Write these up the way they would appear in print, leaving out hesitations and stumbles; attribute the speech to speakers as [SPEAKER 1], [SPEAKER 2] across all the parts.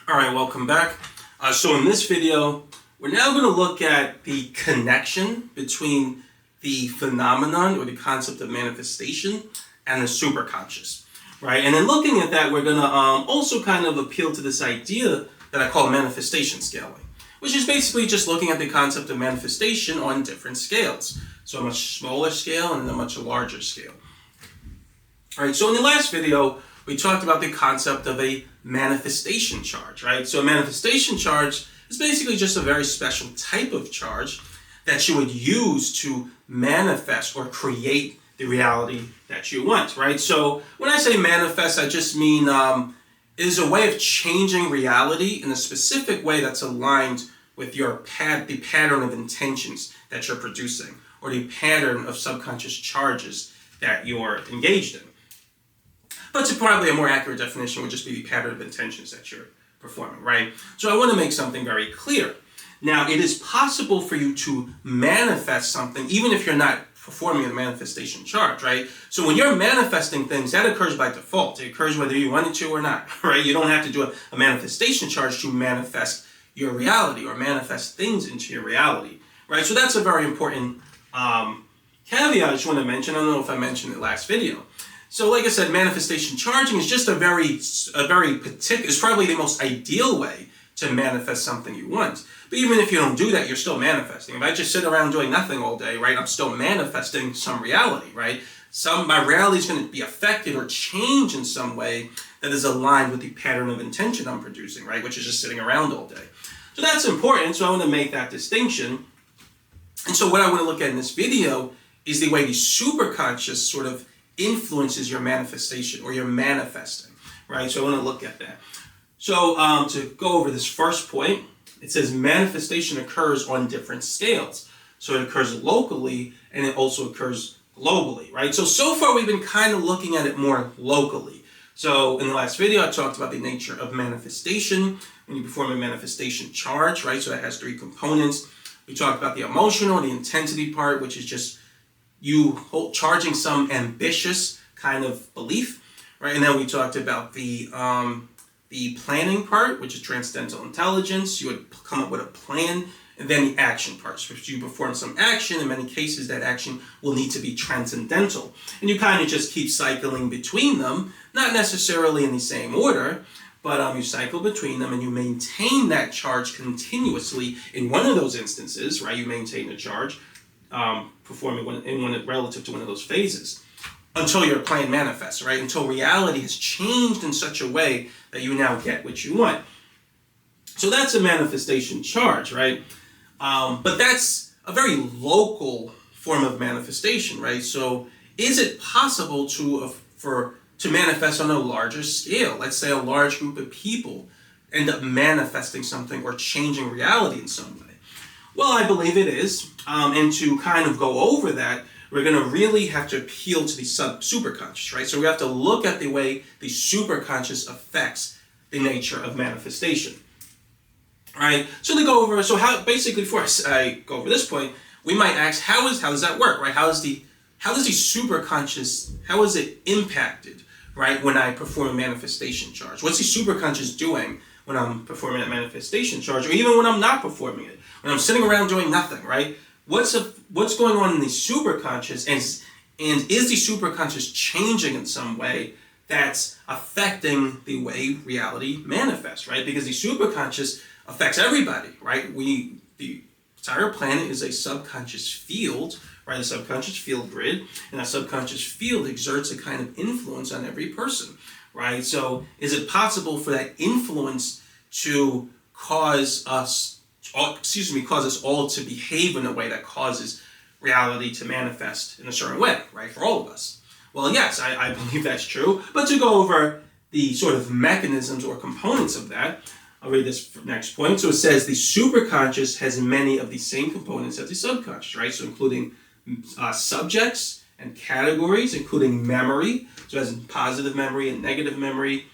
[SPEAKER 1] All right, welcome back. So in this video, we're now going to look at the connection between the phenomenon or the concept of manifestation and the superconscious, right? And in looking at that, we're going to also kind of appeal to this idea that I call manifestation scaling, which is basically just looking at the concept of manifestation on different scales. So a much smaller scale and a much larger scale. All right, so in the last video, we talked about the concept of a manifestation charge, right? So a manifestation charge is basically just a very special type of charge that you would use to manifest or create the reality that you want, right? So when I say manifest, I just mean it is a way of changing reality in a specific way that's aligned with your the pattern of intentions that you're producing or the pattern of subconscious charges that you're engaged in. But probably a more accurate definition would just be the pattern of intentions that you're performing, right? So I want to make something very clear. Now, it is possible for you to manifest something even if you're not performing a manifestation charge, right? So when you're manifesting things, that occurs by default. It occurs whether you want it to or not, right? You don't have to do a manifestation charge to manifest your reality or manifest things into your reality, right? So that's a very important caveat I just want to mention. I don't know if I mentioned it last video. So like I said, manifestation charging is just a very particular, it's probably the most ideal way to manifest something you want. But even if you don't do that, you're still manifesting. If I just sit around doing nothing all day, right, I'm still manifesting some reality, right? My reality is going to be affected or change in some way that is aligned with the pattern of intention I'm producing, right, which is just sitting around all day. So that's important, so I want to make that distinction. And so what I want to look at in this video is the way the superconscious sort of influences your manifestation or your manifesting, right? So I want to look at that. So to go over this first point, it says manifestation occurs on different scales. So it occurs locally and it also occurs globally, right? So far we've been kind of looking at it more locally. So in the last video, I talked about the nature of manifestation when you perform a manifestation charge, right? So that has three components. We talked about the emotional, the intensity part, which is just you charging some ambitious kind of belief, right? And then we talked about the planning part, which is transcendental intelligence. You would come up with a plan, and then the action parts, which you perform some action. In many cases, that action will need to be transcendental. And you kind of just keep cycling between them, not necessarily in the same order, but you cycle between them and you maintain that charge continuously. In one of those instances, right, you maintain the charge, performing relative to one of those phases until your plan manifests, right? Until reality has changed in such a way that you now get what you want. So that's a manifestation charge, right? But that's a very local form of manifestation, right? So is it possible to manifest on a larger scale? Let's say a large group of people end up manifesting something or changing reality in some way. Well, I believe it is. And to kind of go over that, we're going to really have to appeal to the superconscious, right? So we have to look at the way the superconscious affects the nature of manifestation, right? So to go over, before I go over this point, we might ask, how does that work, right? How is the superconscious, how is it impacted, right, when I perform a manifestation charge? What's the superconscious doing when I'm performing that manifestation charge, or even when I'm not performing it? When I'm sitting around doing nothing, right? What's going on in the superconscious, and is the superconscious changing in some way that's affecting the way reality manifests, right? Because the superconscious affects everybody, right? The entire planet is a subconscious field, right? A subconscious field grid, and that subconscious field exerts a kind of influence on every person, right? So is it possible for that influence to cause us all to behave in a way that causes reality to manifest in a certain way, right, for all of us? Well, yes, I believe that's true. But to go over the sort of mechanisms or components of that, I'll read this next point. So it says the superconscious has many of the same components as the subconscious, right? So including subjects and categories, including memory, so it has positive memory and negative memory.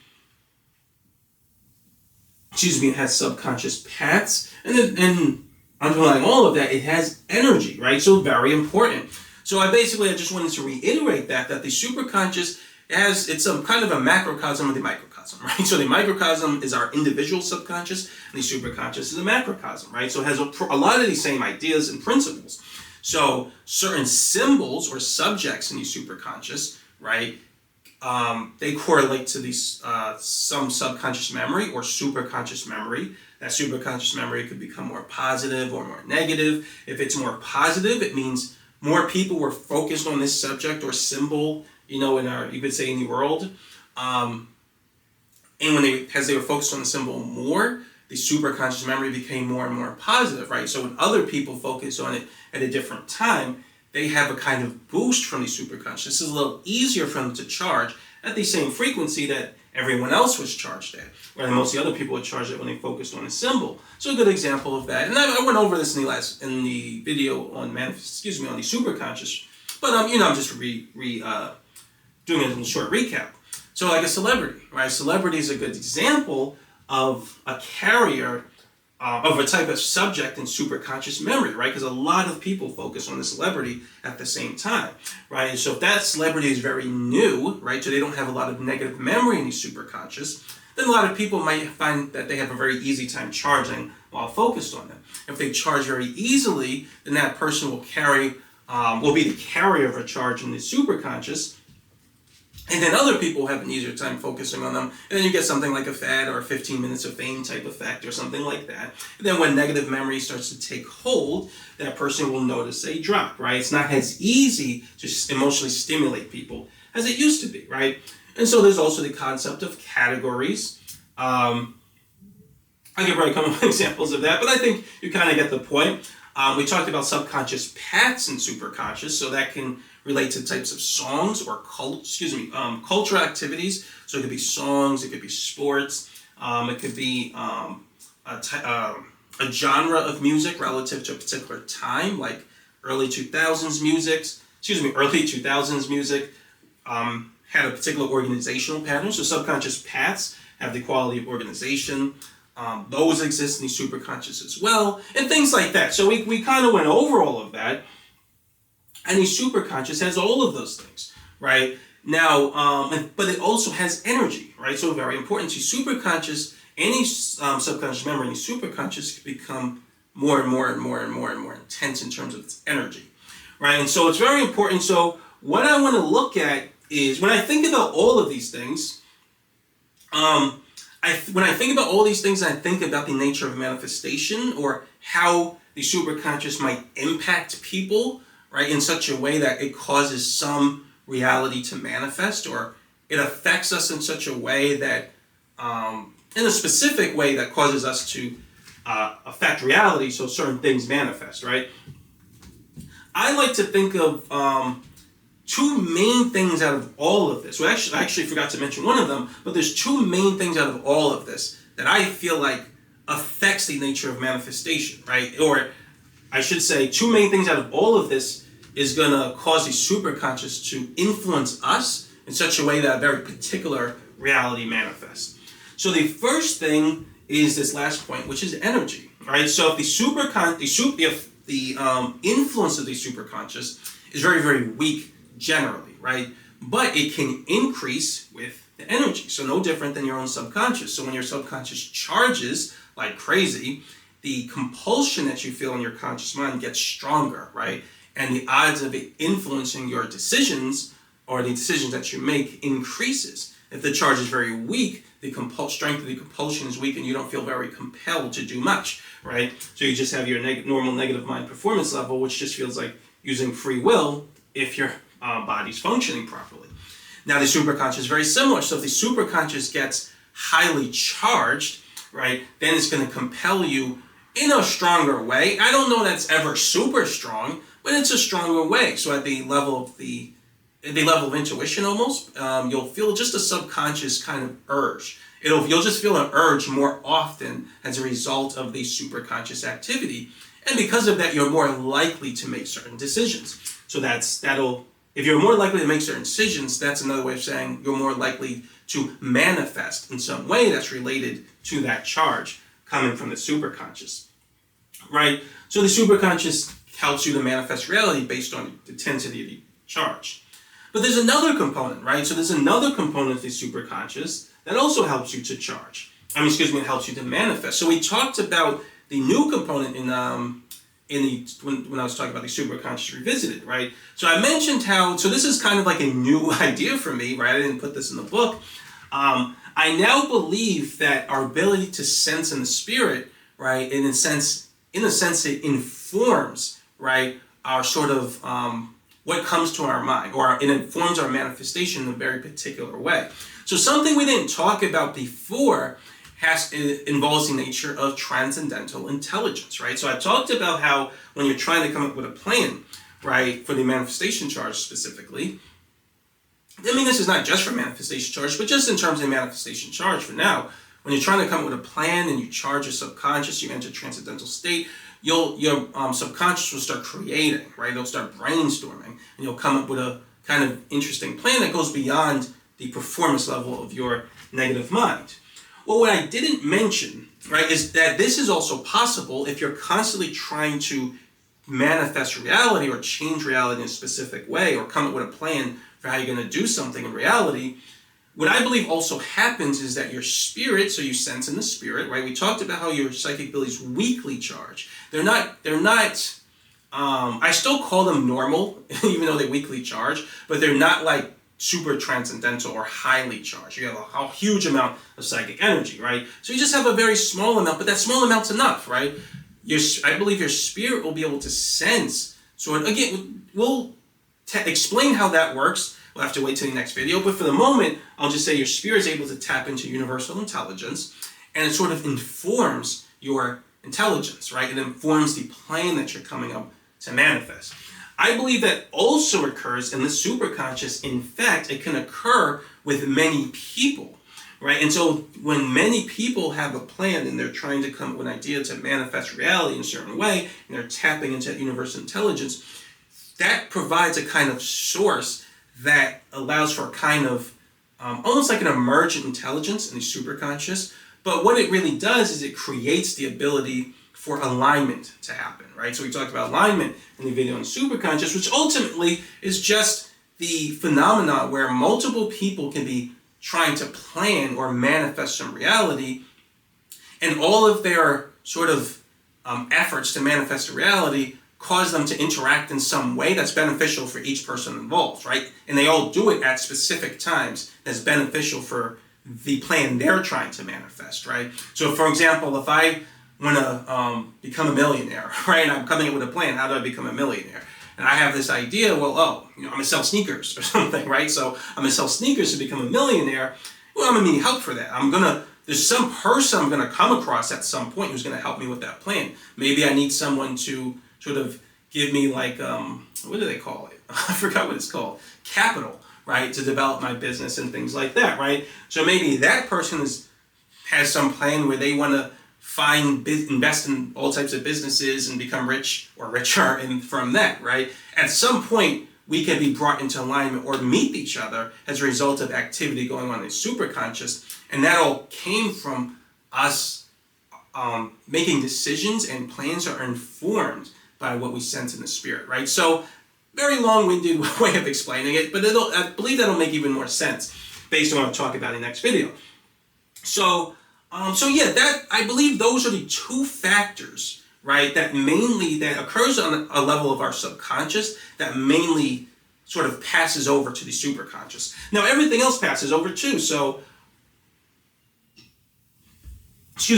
[SPEAKER 1] It has subconscious paths, and underlying all of that, it has energy, right? So very important. So I just wanted to reiterate that the superconscious It's a kind of a macrocosm of the microcosm, right? So the microcosm is our individual subconscious, and the superconscious is a macrocosm, right? So it has a lot of these same ideas and principles. So certain symbols or subjects in the superconscious, right, they correlate to these some subconscious memory or superconscious memory. That superconscious memory could become more positive or more negative. If it's more positive, it means more people were focused on this subject or symbol, you could say in the world. And as they were focused on the symbol more, the superconscious memory became more and more positive, right? So when other people focus on it at a different time, they have a kind of boost from the superconscious. This is a little easier for them to charge at the same frequency that everyone else was charged at, where most of the other people were charged at when they focused on a symbol. So a good example of that, and I went over this in the video on the superconscious, but I'm just doing it in a short recap. So like a celebrity, right? A celebrity is a good example of a carrier of a type of subject in superconscious memory, right? Because a lot of people focus on the celebrity at the same time, right? And so if that celebrity is very new, right, so they don't have a lot of negative memory in the superconscious, then a lot of people might find that they have a very easy time charging while focused on them. If they charge very easily, then that person will be the carrier of a charge in the superconscious. And then other people have an easier time focusing on them. And then you get something like a fad or a 15 minutes of fame type effect or something like that. And then when negative memory starts to take hold, that person will notice a drop, right? It's not as easy to emotionally stimulate people as it used to be, right? And so there's also the concept of categories. I could probably come up with examples of that, but I think you kind of get the point. We talked about subconscious paths and superconscious, so that can relate to types of songs or cultural activities. So it could be songs, it could be sports, it could be a genre of music relative to a particular time, like early 2000s music had a particular organizational pattern. So subconscious paths have the quality of organization. Those exist in the superconscious as well, and things like that. So we kind of went over all of that. And the superconscious has all of those things, right? Now, but it also has energy, right? So very important. So superconscious, any subconscious memory in the superconscious can become more and more intense in terms of its energy, right? And so it's very important. So what I want to look at is when I think about all of these things, when I think about all these things, I think about the nature of manifestation or how the superconscious might impact people, right, in such a way that it causes some reality to manifest, or it affects us in such a way that, in a specific way that causes us to affect reality, so certain things manifest, right? I like to think of two main things out of all of this. Well, I actually forgot to mention one of them, but there's two main things out of all of this that I feel like affects the nature of manifestation, right? Or I should say, two main things out of all of this is going to cause the superconscious to influence us in such a way that a very particular reality manifests. So the first thing is this last point, which is energy, right? So if the influence of the superconscious is very, very weak generally, right? But it can increase with the energy. So no different than your own subconscious. So when your subconscious charges like crazy, the compulsion that you feel in your conscious mind gets stronger, right? And the odds of it influencing your decisions or the decisions that you make increases. If the charge is very weak, the strength of the compulsion is weak and you don't feel very compelled to do much, right? So you just have your normal negative mind performance level, which just feels like using free will if your body's functioning properly. Now the superconscious is very similar. So if the superconscious gets highly charged, right, then it's going to compel you in a stronger way. I don't know that's ever super strong, but it's a stronger way. So at the level of intuition almost, you'll feel just a subconscious kind of urge. You'll just feel an urge more often as a result of the superconscious activity. And because of that, you're more likely to make certain decisions. So if you're more likely to make certain decisions, that's another way of saying you're more likely to manifest in some way that's related to that charge coming from the superconscious, right? So the superconscious helps you to manifest reality based on the intensity of the charge. But there's another component, right? So there's another component of the superconscious that also helps you to charge. It helps you to manifest. So we talked about the new component in when I was talking about the superconscious revisited, right? So I mentioned how, so this is kind of like a new idea for me, right? I didn't put this in the book. I now believe that our ability to sense in the spirit, right, in a sense it informs, right, our sort of what comes to our mind, or it informs our manifestation in a very particular way. So something we didn't talk about before involves the nature of transcendental intelligence, right? So I talked about how when you're trying to come up with a plan, right, for the manifestation charge specifically, I mean, this is not just for manifestation charge, but just in terms of manifestation charge for now, when you're trying to come up with a plan and you charge your subconscious, you enter transcendental state, your subconscious will start creating, right? It'll start brainstorming, and you'll come up with a kind of interesting plan that goes beyond the performance level of your negative mind. Well, what I didn't mention, right, is that this is also possible if you're constantly trying to manifest reality or change reality in a specific way, or come up with a plan for how you're going to do something in reality. What I believe also happens is that your spirit, so you sense in the spirit, right? We talked about how your psychic abilities weakly charge. They're not, I still call them normal, even though they weakly charge, but they're not like super transcendental or highly charged. You have a huge amount of psychic energy, right? So you just have a very small amount, but that small amount's enough, right? I believe your spirit will be able to sense. So again, we'll explain how that works. We'll have to wait till the next video. But for the moment, I'll just say your spirit is able to tap into universal intelligence, and it sort of informs your intelligence, right? It informs the plan that you're coming up to manifest. I believe that also occurs in the superconscious. In fact, it can occur with many people, right? And so when many people have a plan and they're trying to come up with an idea to manifest reality in a certain way, and they're tapping into that universal intelligence, that provides a kind of source that allows for a kind of almost like an emergent intelligence in the superconscious. But what it really does is it creates the ability for alignment to happen, right? So we talked about alignment in the video on superconscious, which ultimately is just the phenomena where multiple people can be trying to plan or manifest some reality, and all of their sort of efforts to manifest a reality cause them to interact in some way that's beneficial for each person involved, right? And they all do it at specific times that's beneficial for the plan they're trying to manifest, right? So for example, if I want to become a millionaire, right? And I'm coming up with a plan, how do I become a millionaire? And I have this idea, well, I'm going to sell sneakers or something, right? So I'm going to sell sneakers to become a millionaire. Well, I'm going to need help for that. There's some person I'm going to come across at some point who's going to help me with that plan. Maybe I need someone to sort of give me like, what do they call it? I forgot what it's called. Capital, right? To develop my business and things like that, right? So maybe that person has some plan where they want to invest in all types of businesses and become rich or richer and from that, right? At some point, we can be brought into alignment or meet each other as a result of activity going on in superconscious. And that all came from us making decisions, and plans are informed by what we sense in the spirit, right? So very long-winded way of explaining it, but I believe that'll make even more sense based on what I'll talk about in the next video. So that I believe those are the two factors, right, that occurs on a level of our subconscious that mainly sort of passes over to the superconscious. Now everything else passes over too. So,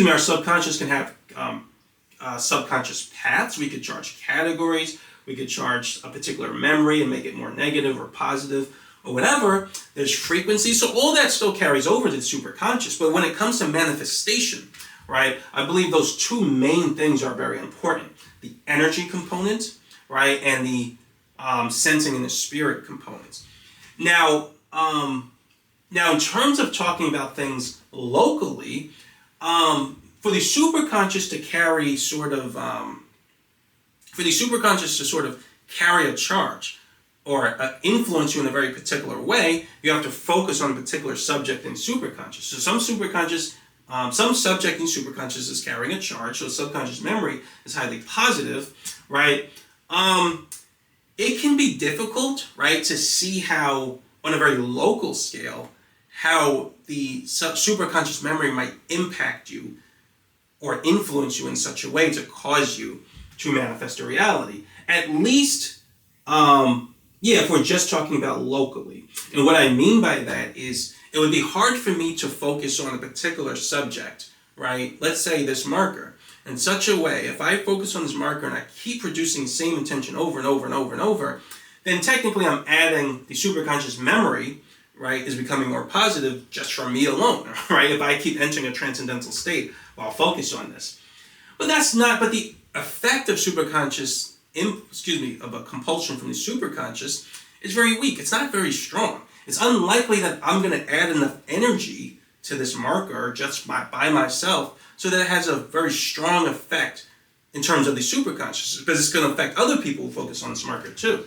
[SPEAKER 1] our subconscious can have subconscious paths. We could charge categories. We could charge a particular memory and make it more negative or positive or whatever. There's frequency. So all that still carries over to the superconscious. But when it comes to manifestation, right, I believe those two main things are very important. The energy component, right, and the sensing in the spirit components. Now in terms of talking about things locally, for the superconscious to carry carry a charge or influence you in a very particular way, you have to focus on a particular subject in superconscious. So some subject in superconscious is carrying a charge, so subconscious memory is highly positive, right? it can be difficult, right, to see how, on a very local scale, how the superconscious memory might impact you or influence you in such a way to cause you to manifest a reality. At least, if we're just talking about locally. And what I mean by that is it would be hard for me to focus on a particular subject, right? Let's say this marker. In such a way, if I focus on this marker and I keep producing the same intention over and over and over and over, then technically I'm adding the superconscious memory, right, is becoming more positive just from me alone, right? If I keep entering a transcendental state while focused on this. But the effect of of a compulsion from the superconscious is very weak. It's not very strong. It's unlikely that I'm going to add enough energy to this marker just by myself so that it has a very strong effect in terms of the superconscious, because it's going to affect other people who focus on this marker too.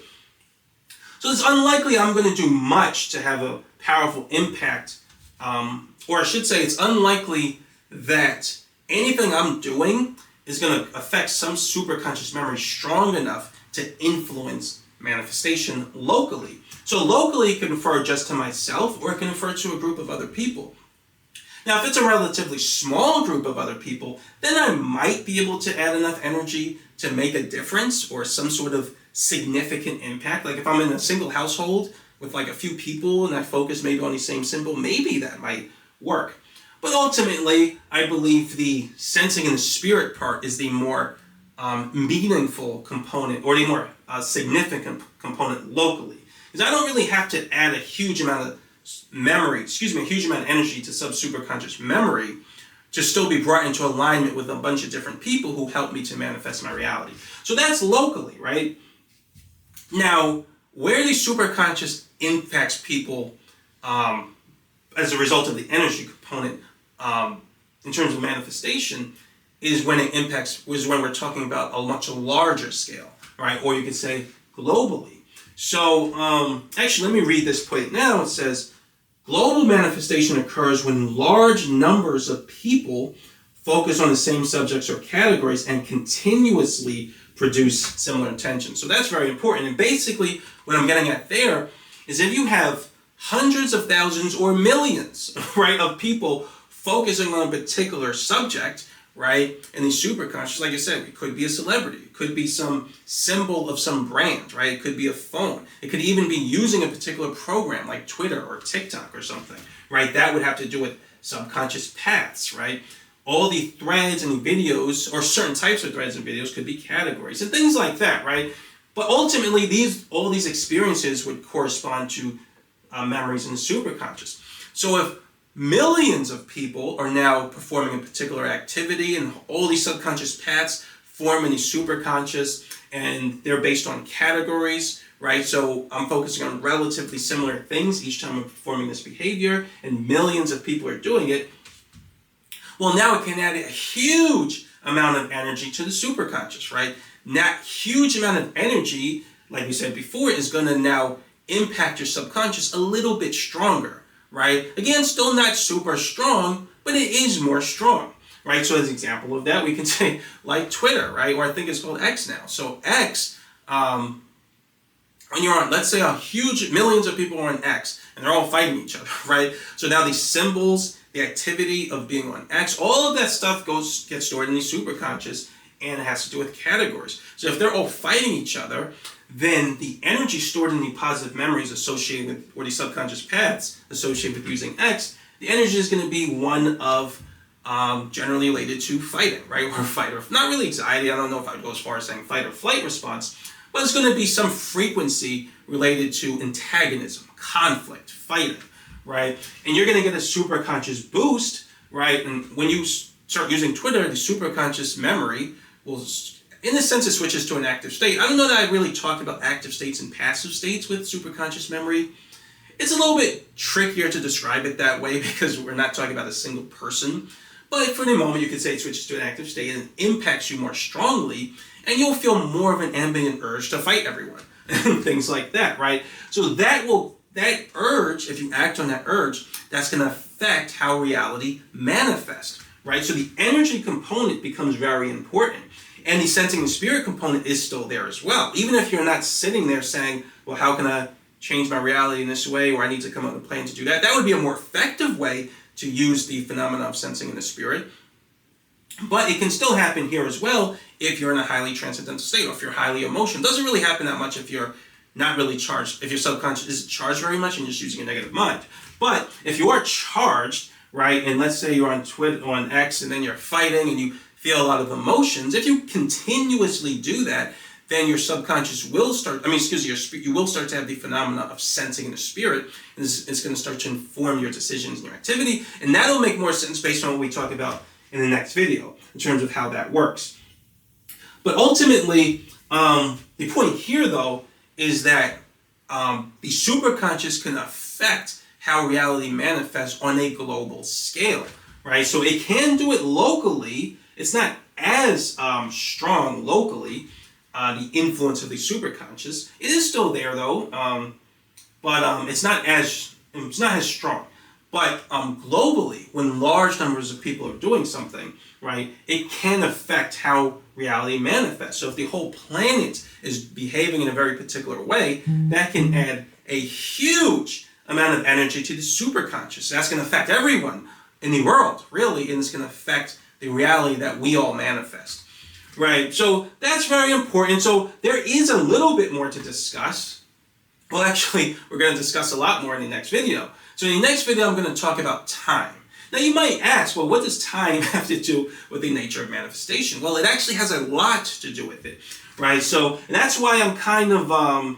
[SPEAKER 1] So it's unlikely I'm going to do much to have a powerful impact, or I should say it's unlikely that anything I'm doing is going to affect some superconscious memory strong enough to influence manifestation locally. So locally it can refer just to myself, or it can refer to a group of other people. Now, if it's a relatively small group of other people, then I might be able to add enough energy to make a difference or some sort of significant impact. Like if I'm in a single household with like a few people and I focus maybe on the same symbol, maybe that might work. But ultimately, I believe the sensing and the spirit part is the more meaningful component, or the more significant component locally. Because I don't really have to add a huge amount of a huge amount of energy to sub-superconscious memory to still be brought into alignment with a bunch of different people who help me to manifest my reality. So that's locally, right? Now, where the superconscious impacts people as a result of the energy component in terms of manifestation is when we're talking about a much larger scale, right? Or you could say globally. So actually, let me read this point now. It says, global manifestation occurs when large numbers of people focus on the same subjects or categories and continuously produce similar intentions. So that's very important. And basically, what I'm getting at there is if you have hundreds of thousands or millions, right, of people focusing on a particular subject, right, and the superconscious, like I said, it could be a celebrity, it could be some symbol of some brand, right, it could be a phone, it could even be using a particular program like Twitter or TikTok or something, right, that would have to do with subconscious paths, right. All the threads and videos, or certain types of threads and videos, could be categories and things like that, right. But ultimately, all these experiences would correspond to memories in the superconscious. So if millions of people are now performing a particular activity and all these subconscious paths form in the superconscious, and they're based on categories, right? So I'm focusing on relatively similar things each time I'm performing this behavior, and millions of people are doing it. Well, now it can add a huge amount of energy to the superconscious, right? And that huge amount of energy, like we said before, is going to now impact your subconscious a little bit stronger, right? Again, still not super strong, but it is more strong, right? So as an example of that, we can say like Twitter, right? Or I think it's called X now. So X, when you're on, let's say millions of people are on X, and they're all fighting each other, right? So now these symbols, the activity of being on X, all of that stuff gets stored in the superconscious, and it has to do with categories. So if they're all fighting each other, then the energy stored in the positive memories associated with, or the subconscious paths associated with using X, the energy is going to be one of generally related to fighting, right? Or fight, or not really anxiety. I don't know if I'd go as far as saying fight or flight response, but it's going to be some frequency related to antagonism, conflict, fighting, right? And you're going to get a superconscious boost, right? And when you start using Twitter, the superconscious memory will, in a sense, it switches to an active state. I don't know that I really talked about active states and passive states with superconscious memory. It's a little bit trickier to describe it that way because we're not talking about a single person. But for the moment, you could say it switches to an active state and impacts you more strongly, and you'll feel more of an ambient urge to fight everyone and things like that, right? So that urge, if you act on that urge, that's going to affect how reality manifests, right? So the energy component becomes very important. And the sensing and spirit component is still there as well. Even if you're not sitting there saying, well, how can I change my reality in this way, or I need to come up with a plan to do that? That would be a more effective way to use the phenomena of sensing in the spirit. But it can still happen here as well if you're in a highly transcendental state, or if you're highly emotional. It doesn't really happen that much if you're not really charged, if your subconscious isn't charged very much and you're just using a negative mind. But if you are charged, right, and let's say you're on Twitter, on X, and then you're fighting and you feel a lot of emotions, if you continuously do that, then your subconscious will start, you will start to have the phenomena of sensing in the spirit. It's going to start to inform your decisions and your activity, and that'll make more sense based on what we talk about in the next video in terms of how that works. But ultimately, the point here, though, is that the superconscious can affect how reality manifests on a global scale, right? So it can do it locally. It's not as strong locally, the influence of the superconscious. It is still there, though, but it's not as strong. But globally, when large numbers of people are doing something, right, it can affect how reality manifests. So if the whole planet is behaving in a very particular way, that can add a huge amount of energy to the superconscious. That's going to affect everyone in the world, really, and it's going to affect the reality that we all manifest, right? So that's very important. So there is a little bit more to discuss. Well, actually, we're going to discuss a lot more in the next video. So in the next video, I'm going to talk about time. Now, you might ask, well, what does time have to do with the nature of manifestation? Well, it actually has a lot to do with it, right? So that's why I'm kind of,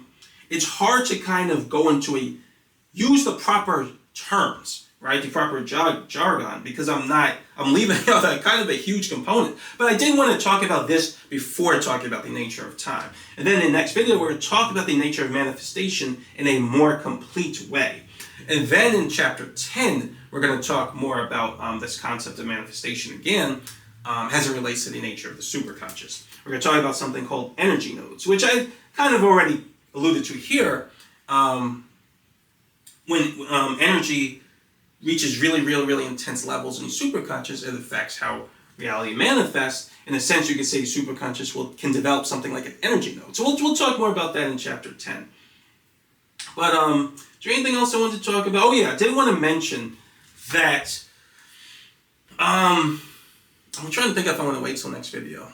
[SPEAKER 1] it's hard to kind of go into use the proper terms, right? The proper jargon, because I'm leaving out a kind of a huge component. But I did want to talk about this before talking about the nature of time. And then in the next video, we're going to talk about the nature of manifestation in a more complete way. And then in chapter 10, we're going to talk more about this concept of manifestation again, as it relates to the nature of the superconscious. We're going to talk about something called energy nodes, which I kind of already alluded to here. When energy reaches really intense levels in the superconscious, it affects how reality manifests. In a sense, you could say the superconscious can develop something like an energy node. So we'll talk more about that in chapter 10. But is there anything else I wanted to talk about? Oh yeah, I did want to mention that I'm trying to think if I want to wait till next video.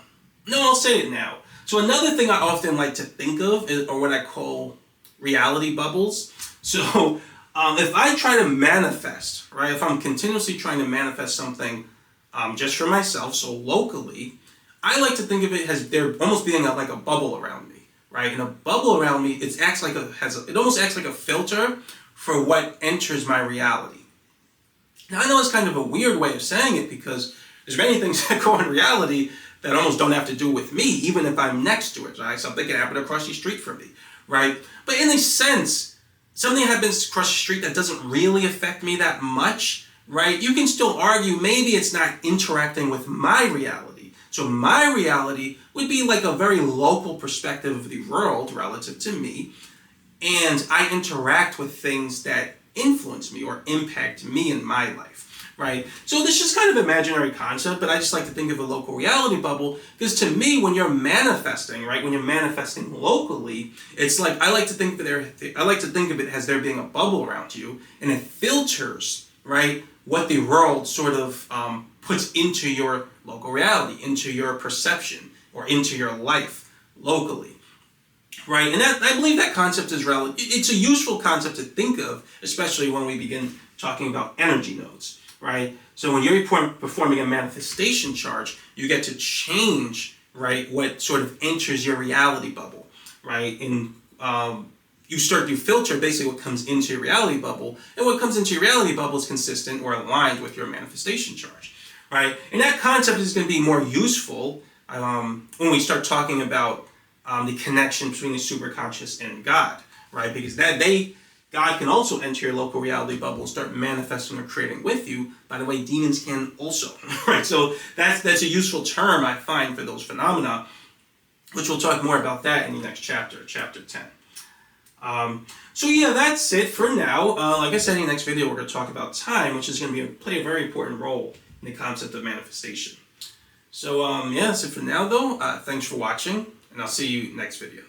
[SPEAKER 1] No, I'll say it now. So another thing I often like to think of are what I call reality bubbles. So if I try to manifest, right, if I'm continuously trying to manifest something just for myself, so locally, I like to think of it as there almost being like a bubble around me, right? And a bubble around me, it almost acts like a filter for what enters my reality. Now, I know it's kind of a weird way of saying it because there's many things that go in reality that almost don't have to do with me, even if I'm next to it, right? Something can happen across the street from me, right? But in a sense, something happens across the street that doesn't really affect me that much, right? You can still argue maybe it's not interacting with my reality. So my reality would be like a very local perspective of the world relative to me, and I interact with things that influence me or impact me in my life, right? So this is kind of an imaginary concept, but I just like to think of a local reality bubble because to me, when you're manifesting, right, when you're manifesting locally, it's like I like to think of it as there being a bubble around you, and it filters, right, what the world sort of puts into your local reality, into your perception, or into your life locally. Right, and that I believe that concept is relevant. It's a useful concept to think of, especially when we begin talking about energy nodes, right? So when you're performing a manifestation charge, you get to change, right, what sort of enters your reality bubble, right? And you filter basically what comes into your reality bubble, and what comes into your reality bubble is consistent or aligned with your manifestation charge, right? And that concept is going to be more useful when we start talking about the connection between the superconscious and God, right? Because God can also enter your local reality bubble and start manifesting or creating with you. By the way, demons can also, right? So that's a useful term I find for those phenomena, which we'll talk more about that in the next chapter, chapter 10. So yeah, that's it for now. Like I said, in the next video, we're going to talk about time, which is going to play a very important role in the concept of manifestation. So yeah, that's it for now though. Thanks for watching, and I'll see you next video.